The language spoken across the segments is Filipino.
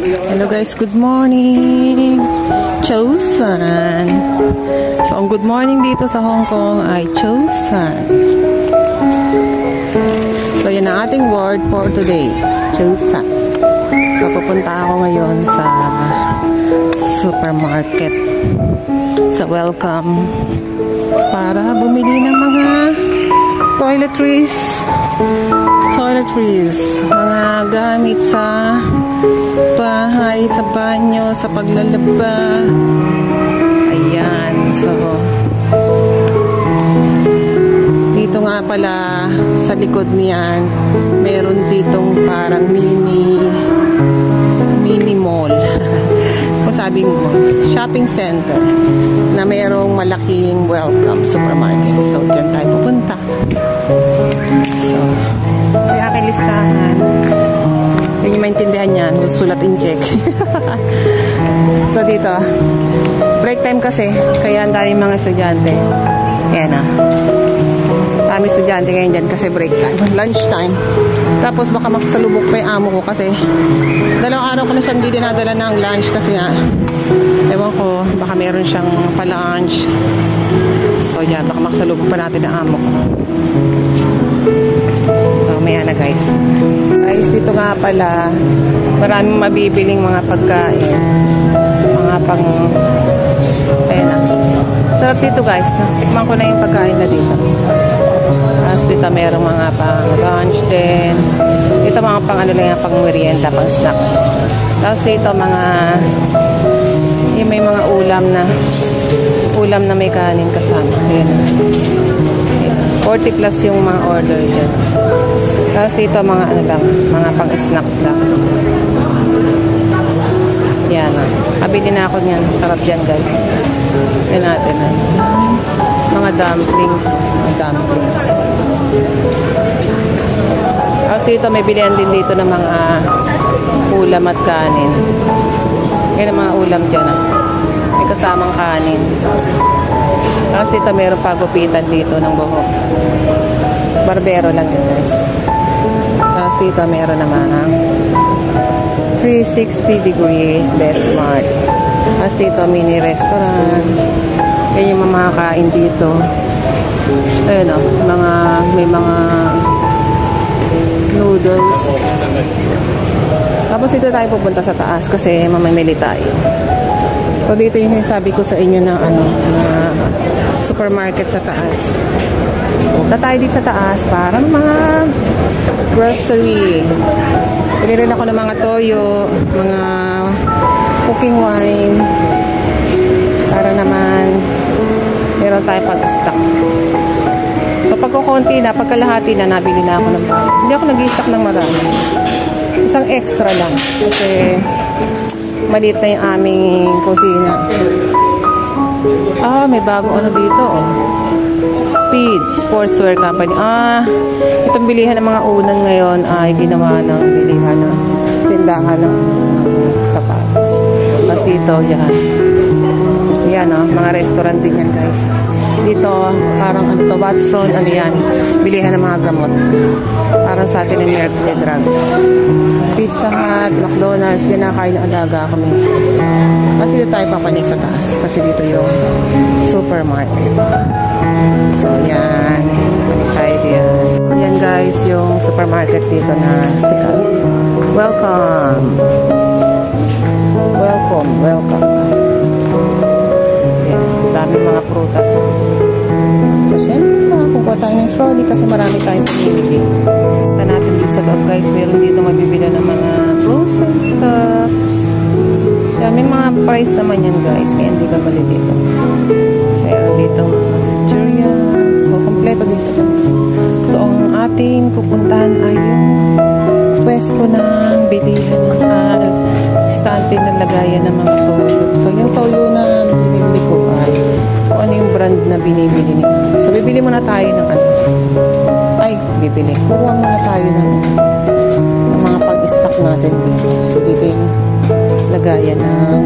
Hello guys, good morning. Chosun. So ang good morning dito sa Hong Kong ay Chosun. So yan ang ating word for today, Chosun. So pupunta ako ngayon sa supermarket. So welcome para bumili ng mga toiletries, mga gamit sa bahay, sa banyo, sa paglalaba. Ayan, so dito nga pala sa likod niyan meron ditong parang mini mall kung sabi mo, shopping center na merong malaking welcome supermarket. So dyan tayo pupunta. So may aking listahan. Hindi nyo maintindihan yan. Sulat in check. So dito break time kasi kaya ang daming mga estudyante. Ayan na. Dami estudyante ngayon dyan kasi break time. Lunch time. Tapos baka makasalubok pa yung amo ko kasi dalawang araw ko na siya hindi dinadala ng lunch kasi nga ewan ko baka meron siyang pa-lunch. So yan, baka makasalubok pa natin ang amo ko. So may na guys. Guys, dito nga pala maraming mabibiling mga pagkain. Mga pang ayan na. Sarap dito guys. Tikman ko na yung pagkain na dito. Tapos dito mayroong mga pang lunch din. Dito mga pang ano lang yung pang merienda, pang snack. Tapos dito mga yung may mga ulam na may kanin kasama. Ayan. 40 plus yung mga order dyan. Tapos dito mga ano lang, mga pang snacks lang. Yan. Abili na ako niyan. Sarap dyan guys. Yan natin. Mga dumplings. Tapos dito may bilihan din dito ng mga ulam at kanin. Yan ang mga ulam dyan. May kasamang kanin. Tapos dito mayroong pagupitan dito ng buhok. Barbero lang yun guys. Tapos dito mayroon naman 360-degree Best Mart. Tapos dito mini restaurant. Yan yung mga kain dito. Ayun o, may mga noodles. Tapos dito tayo pupunta sa taas kasi mamimili tayo. So dito yung sabi ko sa inyo na na supermarket sa taas. Punta tayo dito sa taas para mga grocery. Pili rin ako ng mga toyo, mga cooking wine para naman meron tayo pag-stock. So pagkukunti na, pagkalahati na nabili na ako ng bago. Hindi ako nag-i-stock ng marami. Isang extra lang kasi maliit na yung aming kusina. May bagong ano dito Speed Sportswear Company. Itong bilihan ng mga unan ngayon ay ginawa ng bilihan ng tindahan ng sapatos. Tapos dito yan mga restaurant din yan guys. Dito parang Watson, yan, bilihan ng mga gamot. Parang sa atin ng Mercury Drugs. Pizza Hut, McDonald's, yan nakain ng alaga ako minsan. Kasi dito tayo papanik sa taas kasi dito yung supermarket. So yan, tayo diyan. Yan guys, yung supermarket dito na sikat. Welcome. Yan, daming mga prutas. So syempre, kukuha tayo ng trolley kasi marami tayong pinili. Ito natin dito sa loob guys, meron dito mabibili ng mga frozen stuffs. Yan, may mga price naman yan guys, kaya hindi ka bali dito. So meron dito mga suturia. So kompleto dito guys. So ang ating pupuntahan ay yung pwesto ng bilihan ng stante na lagayan ng mga toyo. So yung toyo na binibili ko ay kung ano yung brand na binibili nila. So bibili muna tayo ng kuha muna tayo ng mga pag-stock natin dito. So dito yung lagayan ng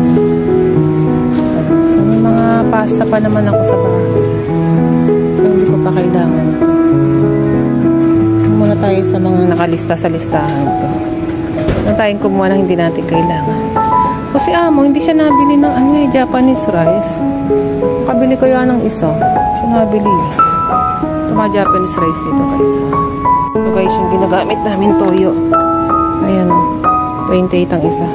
so may mga pasta pa naman ako sa bahay. So hindi ko pa kailangan ito. Muna tayo sa mga nakalista sa listahan ko. Nung tayong kumuha ng hindi natin kailangan. So si Amo, hindi siya nabili ng Japanese rice. Kabili ko yan ng isa. Siya nabili. Ito mga Japanese rice dito guys. Ito guys yung ginagamit namin toyo. Ayan o. 28 ang isa.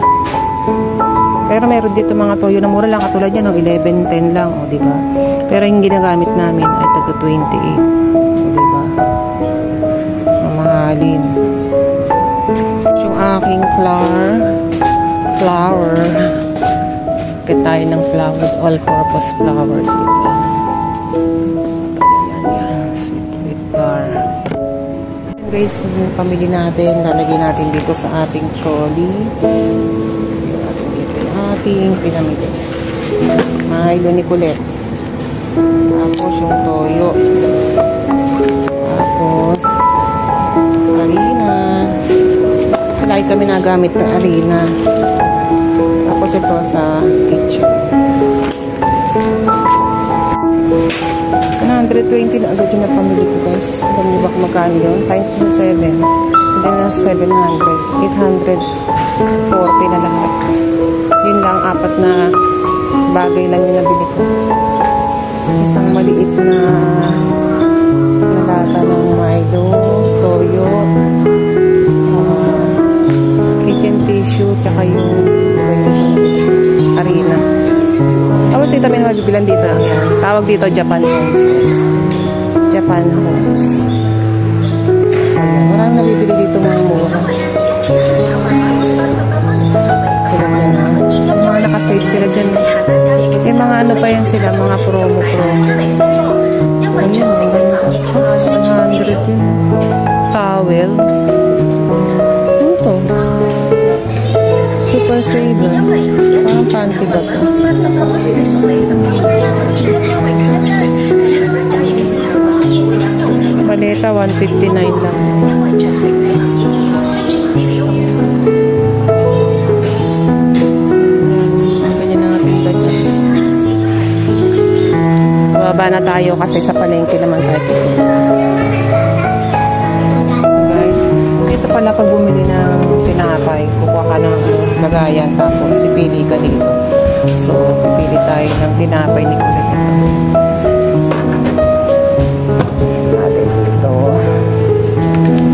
Pero meron dito mga toyo na mura lang. Katulad yan, 11-10 lang. O, diba? Pero yung ginagamit namin ay taga 28. O, diba? Mamahalin. Yung aking flour. Get tayo ng flour. All-purpose flour dito. Ayan. Sweet bar. Guys, yung pamili natin, lalagay natin dito sa ating trolley. Ating pinamili. Milo ni Colette. Tapos yung toyo. Tapos harina. So, lagi kami nagamit ng harina. Tapos ito sa kitchen. 120 na agad yung napamili ko guys. Alam niyo ba kung magkano yun? Times 7. Hindi na 700. 840 na lahat. Yun lang, 4 na bagay lang yung nabili ko. Isang maliit na lata ng Milo, toyo, kitchen tissue, tsaka yung harina. Tapos dito may magbibilan dito. Ayan. Tawag dito Japan Homes. Japan Homes. So, ayan. Maraming nabibili dito mga mura. Sila dyan ha. Yung mga nakasave sila dyan. Yung mga ano pa yan sila. Mga promo. Ayan. 100 yun. Towel. Ano to? Super saver. Parang panty ba to? Maleta, 159 lang. Ganyan na natin ba? So, baba na tayo kasi sa palengke naman tayo. Guys, dito pala pag bumili ng tinapay, kukuha ka ng lagayan, tapos sipili ka dito. So, pipili tayo ng tinapay ni Colette. Natin ito.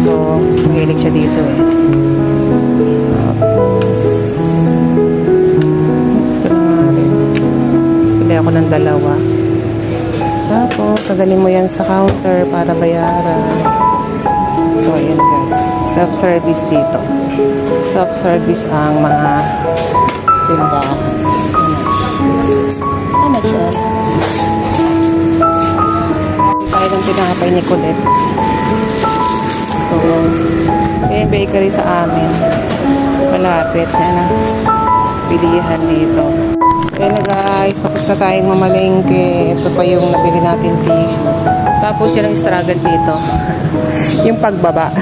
So, mahilig siya dito eh. Ito na nga rin. Pili ako ng 2. Tapos, tagalin mo yan sa counter para bayaran. So, ayan guys. Self-service dito. Self-service ang mga tindahan. Ano siya? Tayo ng tinapay ni Colette. So, yung bakery sa amin. Malapit na bilihan dito. Kaya na guys, tapos na tayong mamalengke. Ito pa yung nabili natin tissue. Tapos yun ang struggle dito. Yung pagbaba.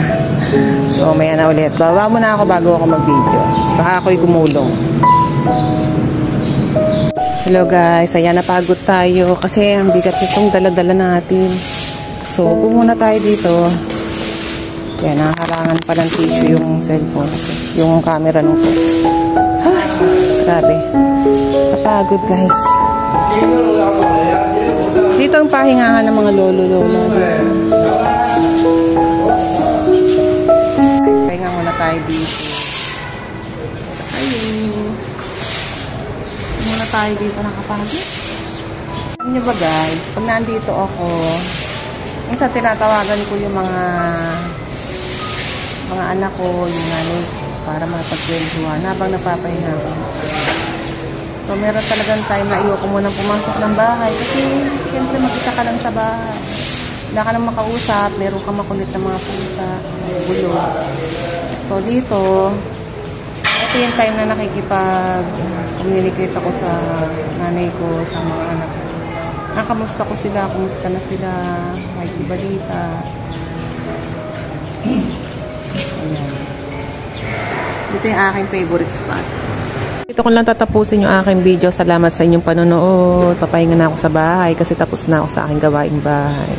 So, maya na ulit. Baba muna ako bago ako mag-video. Baka ako'y gumulong. Hello guys. Ayan, napagod tayo. Kasi ang bigat itong dala-dala natin. So, muna tayo dito. Ayan, nakaharangan pa ng tissue yung cellphone. Yung camera nung po. Ay, grabe. Napagod guys. Dito ang pahingahan ng mga lolo-lola. Pahinga muna tayo dito. Ayun. Muna tayo dito nakapagod. Alam nyo ba guys, pag nandito ako, minsan tinatawagan ko yung mga anak ko, yung nanay ko, para makapagkwentuhan habang napapahinga ko. So, meron talagang time na iwa ko munang pumasok ng bahay kasi siyempre mag-isa ka lang sa bahay. Wala ka lang makausap, meron ka makulit na mga pusa, gulo. So, dito, ito yung time na nakikipag-communicate ako sa nanay ko, sa mga anak ko. Kamusta ko sila, kumusta na sila, may balita. Ayan. Ito yung aking favorite spot. Dito ko lang tatapusin yung aking video. Salamat sa inyong panonood. Papahinga na ako sa bahay kasi tapos na ako sa aking gawaing bahay.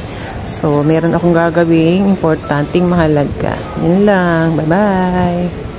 So, meron akong gagawing importanteng mahalaga. Yun lang. Bye-bye!